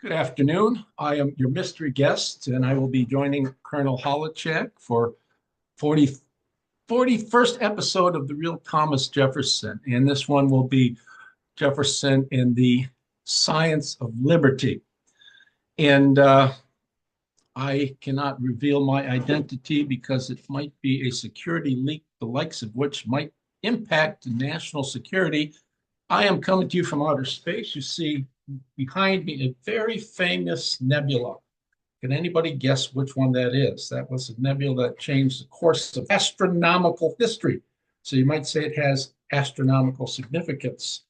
Good afternoon. I am your mystery guest, and I will be joining Colonel Holowchak for 40 41st episode of The Real Thomas Jefferson. And this one will be Jefferson and the Science of Liberty. And I cannot reveal my identity because it might be a security leak, the likes of which might impact national security. I am coming to you from outer space. You see behind me a very famous nebula. Can anybody guess which one that is? That was a nebula that changed the course of astronomical history. So you might say it has astronomical significance.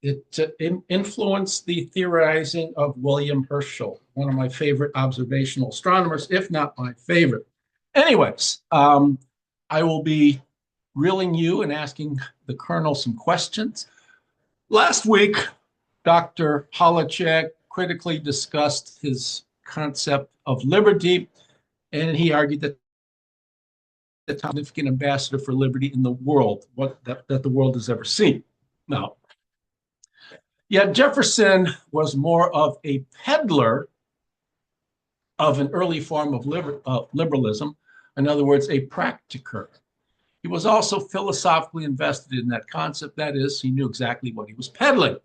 It influenced the theorizing of William Herschel, one of my favorite observational astronomers, if not my favorite. Anyways, I will be grilling you and asking the Colonel some questions. Last week, Dr. Holowchak critically discussed his concept of liberty, and he argued that the significant ambassador for liberty in the world, that the world has ever seen. Now, yet Jefferson was more of a peddler of an early form of liberalism, in other words, a practicer. He was also philosophically invested in that concept. That is, he knew exactly what he was peddling.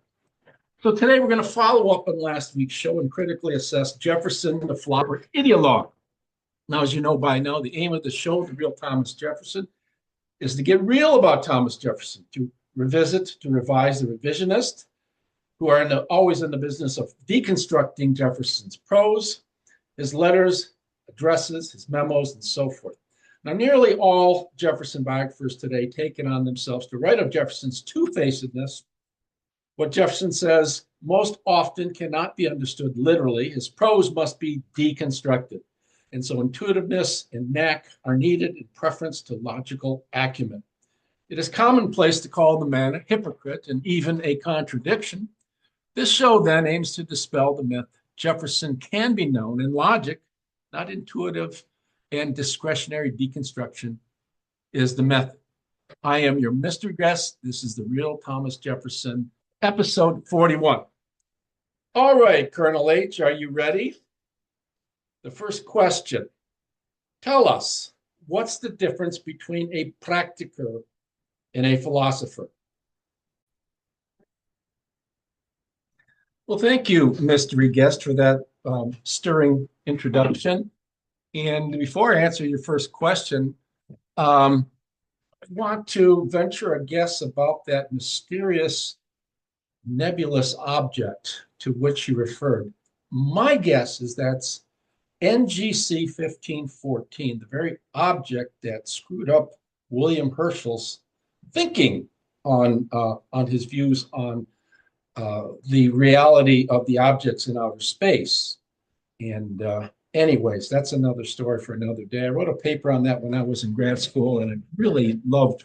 So today we're going to follow up on last week's show and critically assess Jefferson, the philosopher ideologue. Now, as you know by now, the aim of the show, The Real Thomas Jefferson, is to get real about Thomas Jefferson, to revisit, to revise the revisionists who are always in the business of deconstructing Jefferson's prose, his letters, addresses, his memos, and so forth. Now, nearly all Jefferson biographers today take it on themselves to write of Jefferson's two-facedness. What Jefferson says most often cannot be understood literally. His prose must be deconstructed. And so intuitiveness and knack are needed in preference to logical acumen. It is commonplace to call the man a hypocrite and even a contradiction. This show then aims to dispel the myth Jefferson can be known in logic, not intuitive, and discretionary deconstruction is the method. I am your mystery guest. This is The Real Thomas Jefferson, episode 41. All right, Colonel H, are you ready? The first question. Tell us, what's the difference between a practicer and a philosopher? Well, thank you, mystery guest, for that stirring introduction. And before I answer your first question, I want to venture a guess about that mysterious nebulous object to which you referred. My guess is that's NGC 1514, the very object that screwed up William Herschel's thinking on his views on the reality of the objects in outer space. And anyways, that's another story for another day. I wrote a paper on that when I was in grad school, and I really loved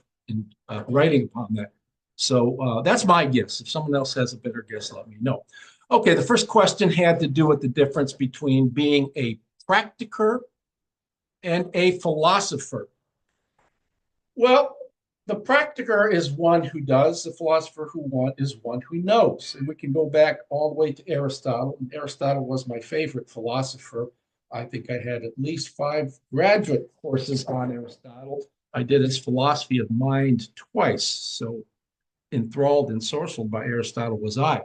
writing upon that. So that's my guess. If someone else has a better guess, let me know. Okay, the first question had to do with the difference between being a practicer and a philosopher. Well, the practicer is one who does, the philosopher is one who knows. And we can go back all the way to Aristotle. And Aristotle was my favorite philosopher. I think I had at least 5 graduate courses on Aristotle. I did his philosophy of mind twice. So enthralled and sorcelled by Aristotle was I.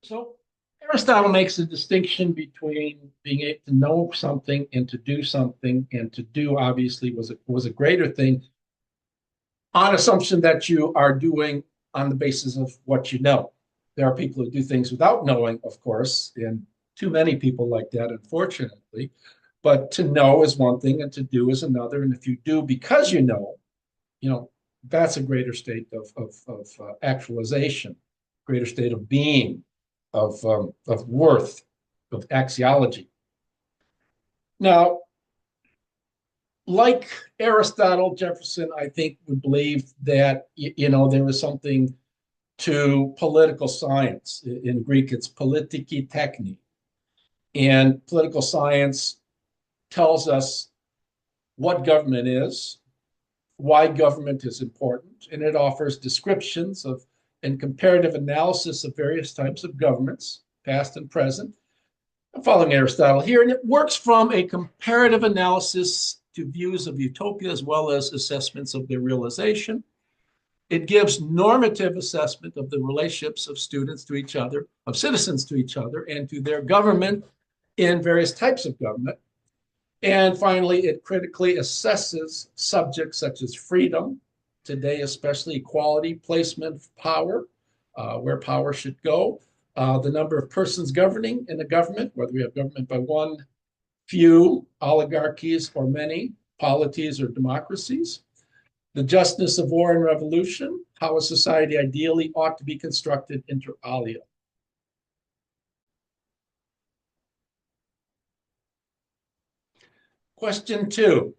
So Aristotle makes a distinction between being able to know something and to do something, and to do obviously was a greater thing on assumption that you are doing on the basis of what you know. There are people who do things without knowing, of course, and too many people like that, unfortunately. But to know is one thing and to do is another. And if you do because you know, that's a greater state of actualization, greater state of being, of worth, of axiology. Now, like Aristotle, Jefferson, I think, would believe that, there was something to political science. In Greek, it's politiki techni. And political science tells us what government is, why government is important, and it offers descriptions of and comparative analysis of various types of governments, past and present. I'm following Aristotle here, and it works from a comparative analysis to views of utopia as well as assessments of their realization. It gives normative assessment of the relationships of students to each other, of citizens to each other, and to their government in various types of government. And finally, it critically assesses subjects such as freedom, today especially equality, placement of power, where power should go, the number of persons governing in the government, whether we have government by one, few, oligarchies, or many, polities or democracies, the justness of war and revolution, how a society ideally ought to be constructed inter alia. Question 2.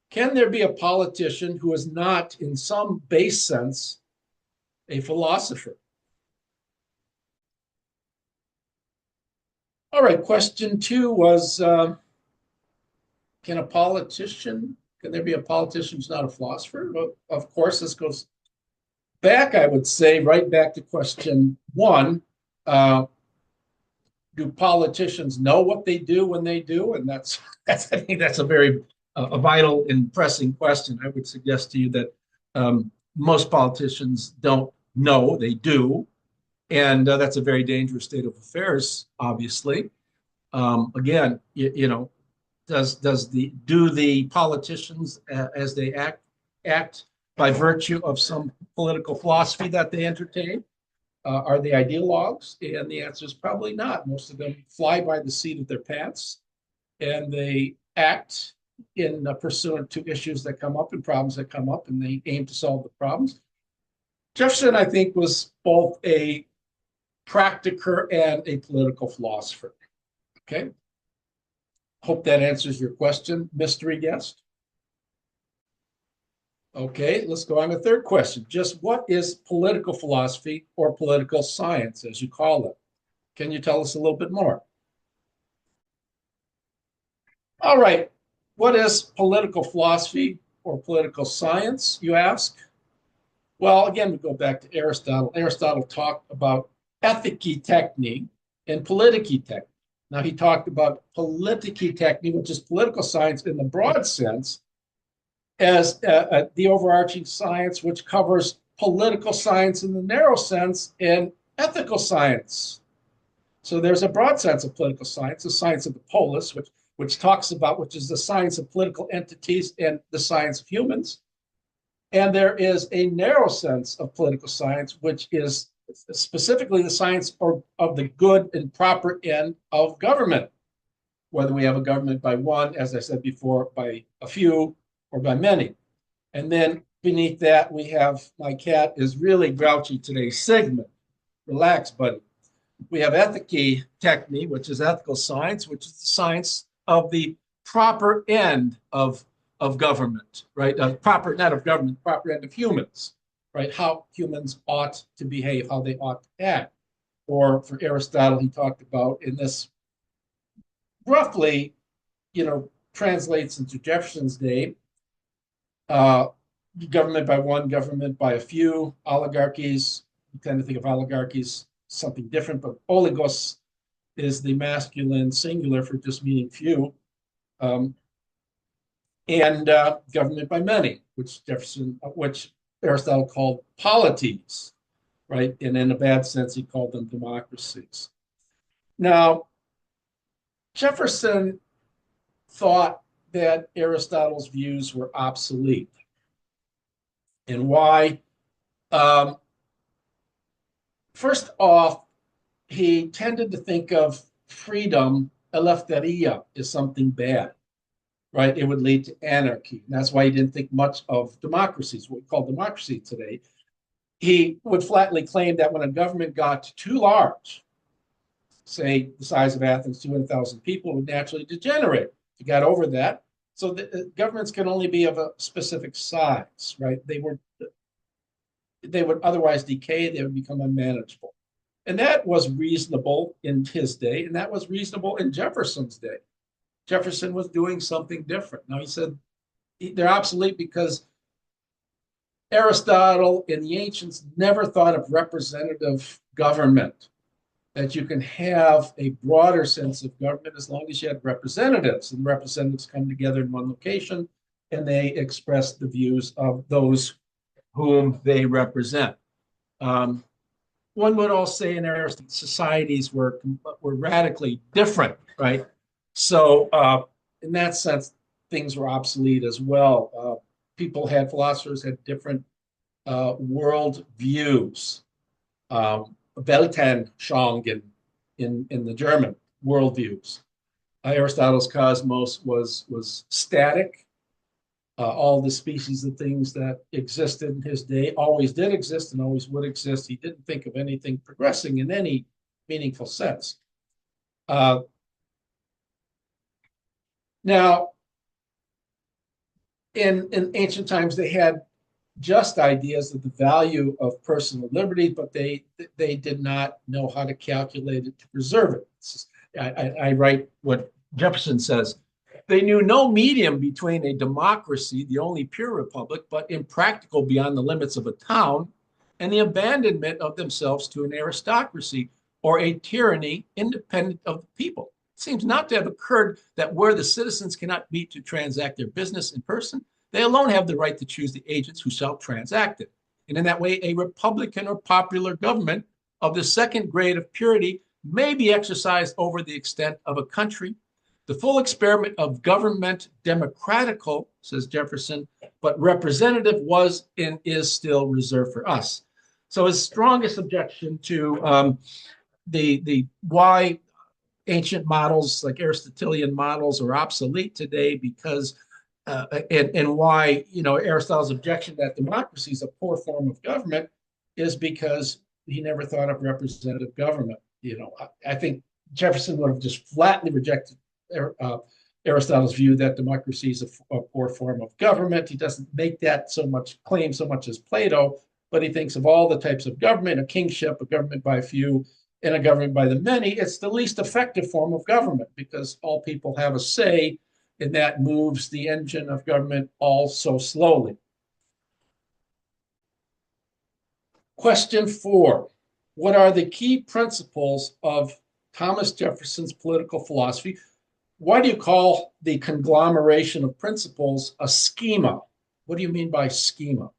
Can there be a politician who is not, in some base sense, a philosopher? All right, question 2 was, can there be a politician who's not a philosopher? Well, of course, this goes back, I would say, right back to question 1. Do politicians know what they do when they do? And that's I think that's a very a vital and pressing question. I would suggest to you that most politicians don't know they do, and that's a very dangerous state of affairs. Obviously, again, do the politicians as they act by virtue of some political philosophy that they entertain? Are they ideologues? And the answer is probably not. Most of them fly by the seat of their pants, and they act in pursuant to issues that come up and problems that come up, and they aim to solve the problems. Jefferson, I think, was both a practicer and a political philosopher. Okay. Hope that answers your question, mystery guest. Okay, let's go on to the third question. Just what is political philosophy or political science, as you call it? Can you tell us a little bit more? All right, what is political philosophy or political science, you ask? Well, again, we go back to Aristotle. Aristotle talked about ethici technique and politici technique. Now, he talked about politici technique, which is political science in the broad sense, as the overarching science, which covers political science in the narrow sense and ethical science. So there's a broad sense of political science, the science of the polis, which talks about, which is the science of political entities and the science of humans. And there is a narrow sense of political science, which is specifically the science of the good and proper end of government, whether we have a government by one, as I said before, by a few, or by many. And then beneath that, we have, my cat is really grouchy today, Sigmund. Relax, buddy. We have ethici technique, which is ethical science, which is the science of the proper end of government, right? Proper, not of government, proper end of humans, right? How humans ought to behave, how they ought to act. Or for Aristotle, he talked about in this roughly, translates into Jefferson's day, government by one, government by a few, oligarchies. We tend to think of oligarchies something different, but oligos is the masculine singular for just meaning few, and government by many, which Aristotle called polities, right? And in a bad sense, he called them democracies. Now, Jefferson thought that Aristotle's views were obsolete. And why? First off, he tended to think of freedom, eleftheria, as something bad, right? It would lead to anarchy. And that's why he didn't think much of democracies, what we call democracy today. He would flatly claim that when a government got too large, say the size of Athens, 200,000 people, would naturally degenerate. He got over that. So the governments can only be of a specific size, right? They would otherwise decay, they would become unmanageable. And that was reasonable in his day, and that was reasonable in Jefferson's day. Jefferson was doing something different. Now, he said they're obsolete because Aristotle and the ancients never thought of representative government, that you can have a broader sense of government as long as you had representatives, and representatives come together in one location and they express the views of those whom they represent. Um, One would also say in Aristotle, societies were radically different, right? So in that sense, things were obsolete as well. Philosophers had different world views. Weltanschauung in the German worldviews. Aristotle's cosmos was static. All the species of things that existed in his day always did exist and always would exist. He didn't think of anything progressing in any meaningful sense. Now, in ancient times, they had just ideas of the value of personal liberty, but they did not know how to calculate it to preserve it. I write what Jefferson says. They knew no medium between a democracy, the only pure republic, but impractical beyond the limits of a town, and the abandonment of themselves to an aristocracy or a tyranny independent of the people. It seems not to have occurred that where the citizens cannot meet to transact their business in person, they alone have the right to choose the agents who shall transact it. And in that way, a republican or popular government of the second grade of purity may be exercised over the extent of a country. The full experiment of government democratical, says Jefferson, but representative was and is still reserved for us. So his strongest objection to the why ancient models like Aristotelian models are obsolete today, because and why Aristotle's objection that democracy is a poor form of government is because he never thought of representative government. I think Jefferson would have just flatly rejected Aristotle's view that democracy is a poor form of government. He doesn't make that so much claim so much as Plato, but he thinks of all the types of government: a kingship, a government by a few, and a government by the many. It's the least effective form of government because all people have a say, and that moves the engine of government all so slowly. Question 4. What are the key principles of Thomas Jefferson's political philosophy? Why do you call the conglomeration of principles a schema? What do you mean by schema?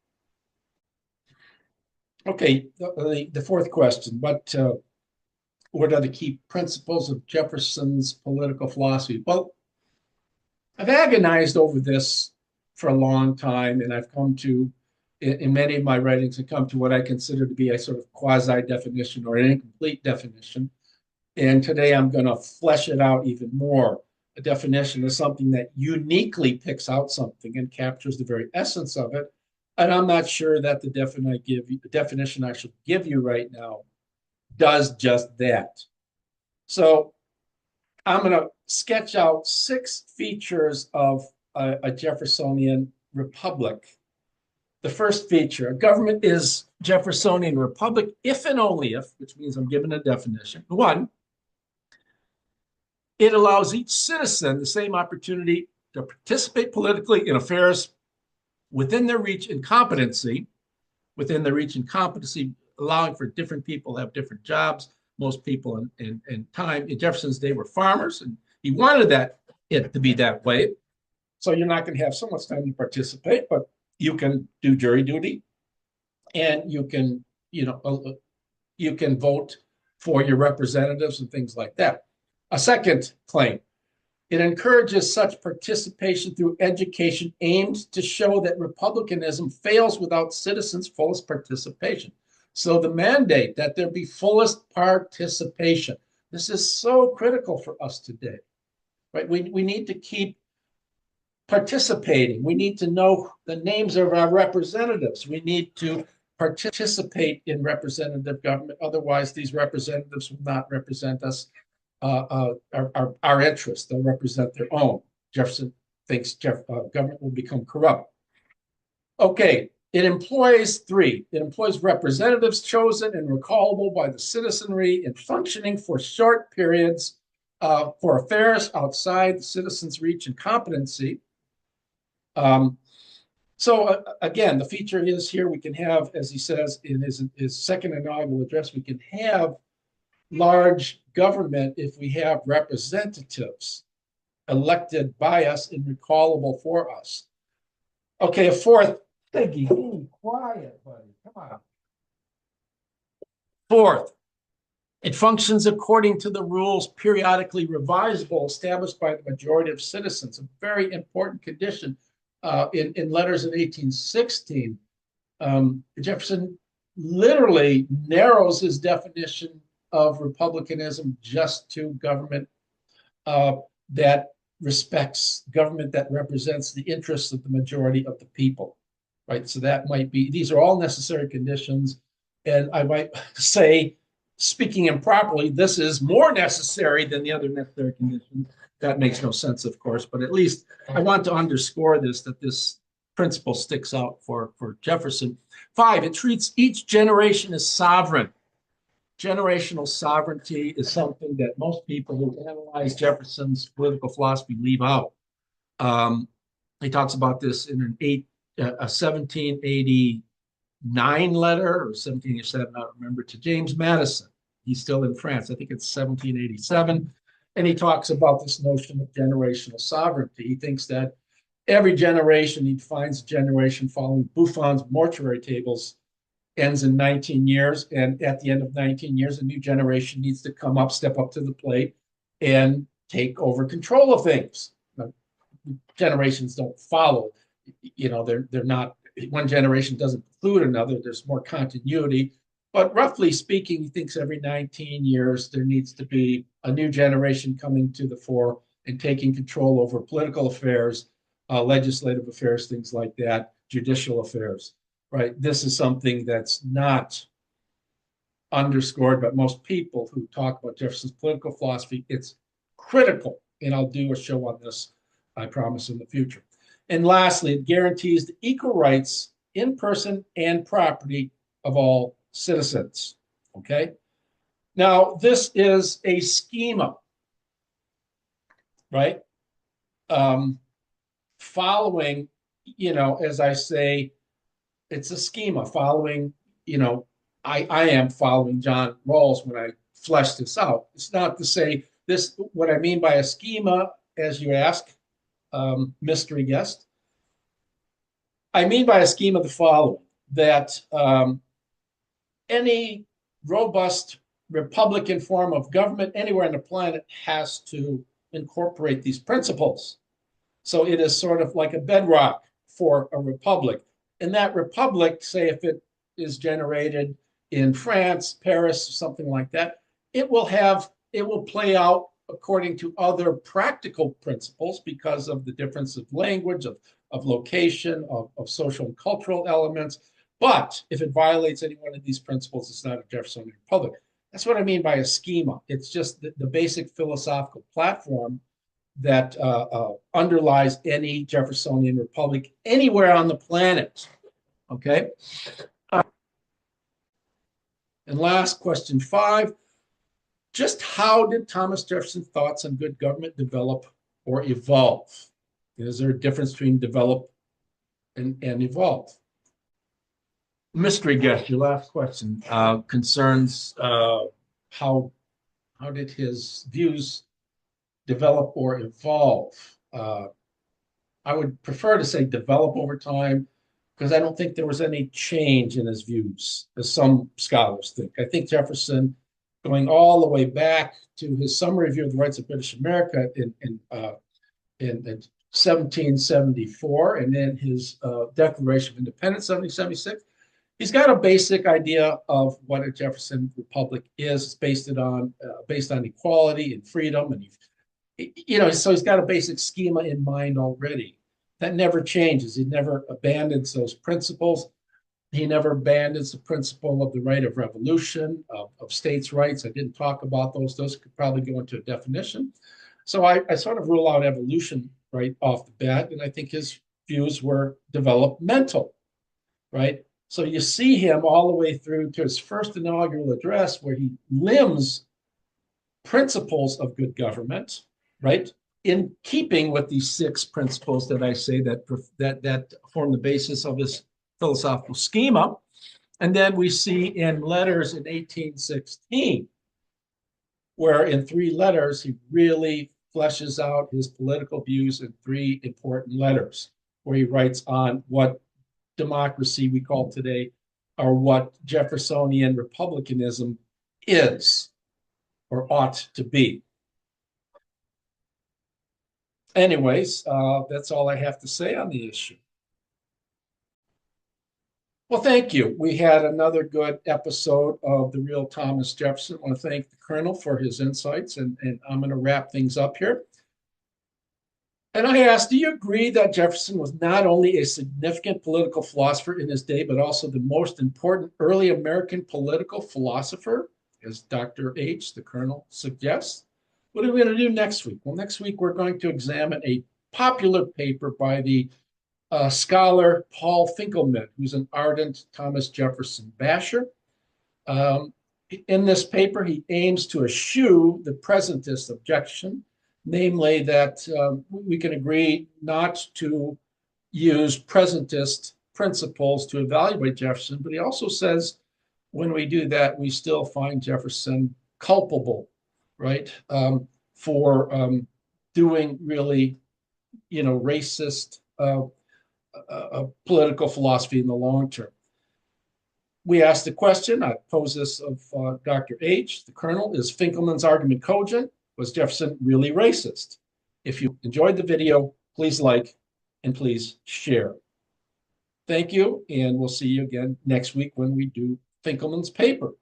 Okay, the fourth question. What are the key principles of Jefferson's political philosophy? Well, I've agonized over this for a long time, and I've come to, in many of my writings, I've come to what I consider to be a sort of quasi-definition or an incomplete definition. And today I'm going to flesh it out even more. A definition is something that uniquely picks out something and captures the very essence of it. And I'm not sure that the definition I should give you right now does just that. So I'm going to sketch out 6 features of a Jeffersonian republic. The first feature: a government is Jeffersonian republic if and only if, which means I'm giving a definition. 1, it allows each citizen the same opportunity to participate politically in affairs within their reach and competency, allowing for different people to have different jobs. Most people in time in Jefferson's day were farmers, and he wanted it to be that way. So you're not going to have so much time to participate, but you can do jury duty, and you can vote for your representatives and things like that. A second claim: it encourages such participation through education aimed to show that republicanism fails without citizens' fullest participation. So the mandate that there be fullest participation. This is so critical for us today, right? We need to keep participating. We need to know the names of our representatives. We need to participate in representative government. Otherwise, these representatives will not represent us, our interests. They'll represent their own. Jefferson thinks government will become corrupt. Okay, it employs representatives chosen and recallable by the citizenry in functioning for short periods for affairs outside the citizens' reach and competency. So again, the feature is here we can have, as he says in his second inaugural address, we can have large government if we have representatives elected by us and recallable for us. Okay, a fourth, Peggy, be quiet, buddy. Come on. Fourth, it functions according to the rules periodically revisable established by the majority of citizens, a very important condition. In letters in 1816, Jefferson literally narrows his definition of republicanism just to government that respects government that represents the interests of the majority of the people, right? So that might be, these are all necessary conditions. And I might say, speaking improperly, this is more necessary than the other necessary conditions. That makes no sense, of course, but at least I want to underscore this, that this principle sticks out for Jefferson. 5, it treats each generation as sovereign. Generational sovereignty is something that most people who analyze Jefferson's political philosophy leave out. He talks about this in a 1789 letter or 1787, I don't remember, to James Madison. He's still in France. I think it's 1787. And he talks about this notion of generational sovereignty. He thinks that every generation, he defines a generation following Buffon's mortuary tables, ends in 19 years. And at the end of 19 years, a new generation needs to come up, step up to the plate, and take over control of things. Now, generations don't follow. They're not, one generation doesn't include another. There's more continuity. But roughly speaking, he thinks every 19 years there needs to be a new generation coming to the fore and taking control over political affairs, legislative affairs, things like that, judicial affairs, right? This is something that's not underscored by most people who talk about Jefferson's political philosophy. It's critical, and I'll do a show on this, I promise, in the future. And lastly, it guarantees the equal rights in person and property of all citizens. Okay. Now, this is a schema, right? Following, as I say, it's a schema following, I am following John Rawls when I flesh this out. It's not to say this, what I mean by a schema, as you ask, mystery guest. I mean by a schema the following, that any robust Republican form of government anywhere on the planet has to incorporate these principles. So it is sort of like a bedrock for a republic. And that republic, say if it is generated in France, Paris, something like that, it will play out according to other practical principles because of the difference of language, of location, of social and cultural elements. But if it violates any one of these principles, it's not a Jeffersonian republic. That's what I mean by a schema. It's just the basic philosophical platform that underlies any Jeffersonian republic anywhere on the planet. Okay. And last, question 5. Just how did Thomas Jefferson's thoughts on good government develop or evolve? Is there a difference between develop and evolve? Mystery guest, your last question concerns how did his views develop or evolve? I would prefer to say develop over time because I don't think there was any change in his views, as some scholars think. I think Jefferson, going all the way back to his summary review of the rights of British America in 1774, and then his Declaration of Independence, 1776, he's got a basic idea of what a Jefferson Republic is. It's based on equality and freedom, and so he's got a basic schema in mind already. That never changes. He never abandons those principles. He never abandons the principle of the right of revolution, of states' rights. I didn't talk about those. Those could probably go into a definition. So I sort of rule out evolution right off the bat, and I think his views were developmental, right? So you see him all the way through to his first inaugural address where he limbs principles of good government, right? in keeping with these six principles that I say that form the basis of his philosophical schema. And then we see in letters in 1816, where in three letters he really fleshes out his political views in three important letters, where he writes on what democracy we call today, or what Jeffersonian republicanism is or ought to be. Anyways, that's all I have to say on the issue. Well, thank you. We had another good episode of The Real Thomas Jefferson. I want to thank the Colonel for his insights, and I'm going to wrap things up here. And I asked, do you agree that Jefferson was not only a significant political philosopher in his day, but also the most important early American political philosopher, as Dr. H., the Colonel, suggests? What are we going to do next week? Well, next week we're going to examine a popular paper by the scholar Paul Finkelman, who's an ardent Thomas Jefferson basher. In this paper, he aims to eschew the presentist objection, namely that we can agree not to use presentist principles to evaluate Jefferson, but he also says when we do that, we still find Jefferson culpable, right, for doing really, racist political philosophy in the long term. We asked the question, I pose this of Dr. H., the Colonel, is Finkelman's argument cogent? Was Jefferson really racist? If you enjoyed the video, please like and please share. Thank you, and we'll see you again next week when we do Finkelman's paper.